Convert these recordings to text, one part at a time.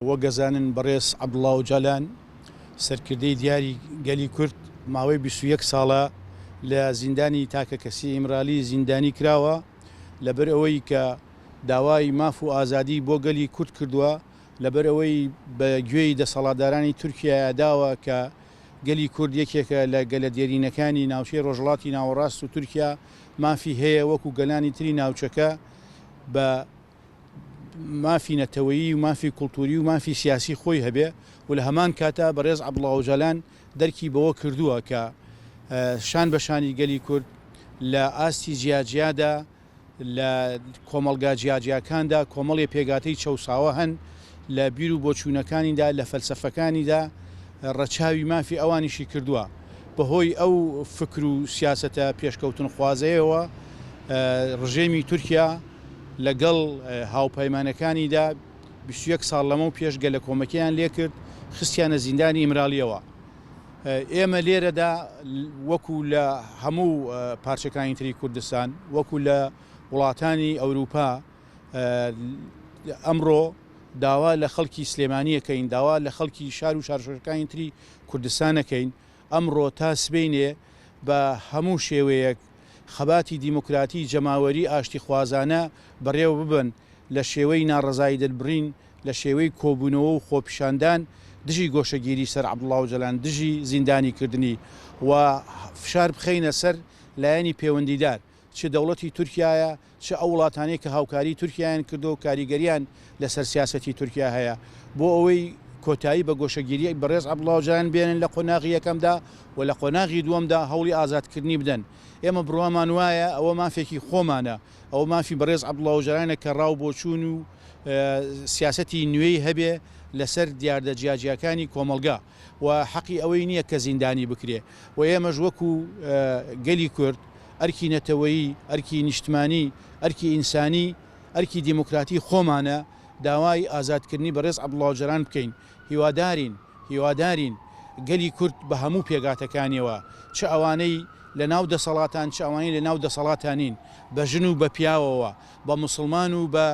وەگەزانن بەڕێز عەبدوڵڵا ئۆجالان سەرکردەی دیاری گەلی کورد ماوەی 21 ساڵە لە زیندانی تاکە کەسی ئیمرالی زیندانی کراوە لەبەر ئەوەی کە داوای ماف و ئازادی بۆ گەلی کورد کردووە، لەبەر ئەوەی بە گوێی دەسەڵاتدارانی تورکیا داوە کە گەلی کورد یەکێکە لە گەلە دێرینەکانی ناوچەی ڕۆژهەڵاتی ناوەڕاست و تورکیا مافی هەیە وەکو گەلانی تری ناوچەکە بە مافی نەتەوەیی و مافی کولتوری و مافی سیاسی خۆی هەبێ و لە هەمان کاتە بەڕێز عەبدوڵڵا ئۆجالان دەرکی بەوە کردووە کە شان بەشانی گەلی کورد لە ئاستی جیاجیادا لە کۆمەڵگا جیاجیاکاندا کۆمەڵی پێگاتەی چەوساوە هەن لە بیر و بۆچوونەکانیدا لە فەلسەفەکانیدا ڕەچاوی مافی ئەوانیشی کردووە. بەهۆی ئەو فکر و سیاسەتە پێشکەوتن خوازەیەوە ڕژێمی تورکیا لەگەڵ هاوپەیمانەکانیدا 21 ساڵ لەمە و پێشگە لە کۆمەکییان لێ کرد خستیانە زیندانی ئیمرالیەوە. ئێمە لێرەدا وەکو لە هەموو پارچەکانی تری کوردستان وەکو لە وڵاتانی ئەوروپا ئەمڕۆ داوا لە خەڵکی سلێمانیەکەین، داوا لە خەڵکی شار و شارشۆرەکانی تری کوردستانەکەین. ئەمڕۆ تا سبەینێ بە هەموو شێوەیەک خەباتی دیموکراتی جەماوەری ئاشتی خوازانە بەڕێوە ببن لە شێوەی ناڕەزایی دەربڕین، لە شێوەی کۆبوونەوە و خۆپیشاندان دژی گۆشەگیری سەر عەبدوڵڵا ئۆجالان، دژی زیندانی کردنی و فشار بخەینە سەر لایەنی پەیوەندیدار، چ دەوڵەتی تورکیایە چ ئەو وڵاتانەی کە هاوکاری تورکیایان کردو و کاریگەریان لەسەر سیاسەتی تورکیا هەیە بۆ ئەوەی کۆتایی بە گۆشەگیری بەڕێز عەبدوڵڵا ئۆجالان بێنن لە قۆناغی یەکەمدا و لە قۆناغی دووەمدا هەوڵی ئازادکردنی بدەن. ئێمە بڕوامان وایە ئەوە مافێکی خۆمانە، ئەوە مافی بەڕێز عەبدوڵڵا ئۆجالانە کە ڕاو بۆچوون و سیاسەتی نوێی هەبێ لەسەر دیاردە جیاجیاکانی کۆمەلگا و حەقی ئەوەی نییە کە زیندانی بکرێ. و ئێمەش وەکو گەلی کورد ئەرکی نەتەوەیی، ئەرکی نیشتمانی، ئەرکی ئینسانی، ئەرکی دیموکراتی خۆمانە داوای ئازادکردنی بەڕێز عەبدوڵڵا ئۆجالان بکەین. هیوادارین گەلی کورد بە هەموو پێگاتەکانیەوە، چ ئەوانەی لە ناو دەسەڵاتان چ ئەوانەی لە ناو دەسەڵاتانین، بە ژن و بە پیاوەوە، بە موسڵمان و بە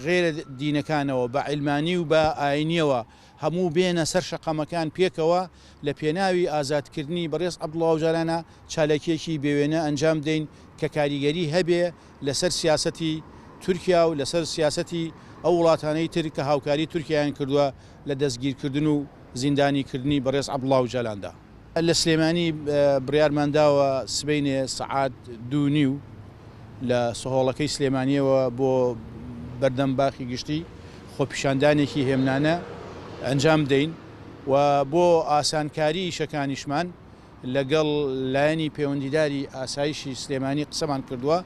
غێرە دینەکانەوە، بە عیلمانی و بە ئاینیەوە، هەموو بێنە سەر شەقەمەکان پێکەوە لە پێناوی ئازادکردنی بەڕێز عەبدوڵڵا ئۆجالانە چالەکیەکی بێوێنە ئەنجام دەین کە کاریگەری هەبێ لەسەر سیاسەتی تورکیا و لەسەر سیاسەتی ئەو وڵاتانەی تر کە هاوکاری تورکیایان کردووە لە دەستگیرکردن و زیندانیکردنی بەڕێز عەبدوڵڵا ئۆجالاندا. لە سلێمانی بڕیارمانداوە سبەینێ سەعات 2:30 لە سەهۆڵەکەی سلێمانیەوە بۆ بەردەم باخی گشتی خۆپیشاندانێکی هێمنانە ئەنجام دەین و بۆ ئاسانکاری شەکانیشمان لەگەڵ لایەنی پەیوەندیداری ئاسایشی سلێمانی قسەمان کردووە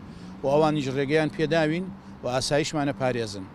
و ئەوانیش ڕێگەیان پێداوین و ئاسایشمانە پارێزن.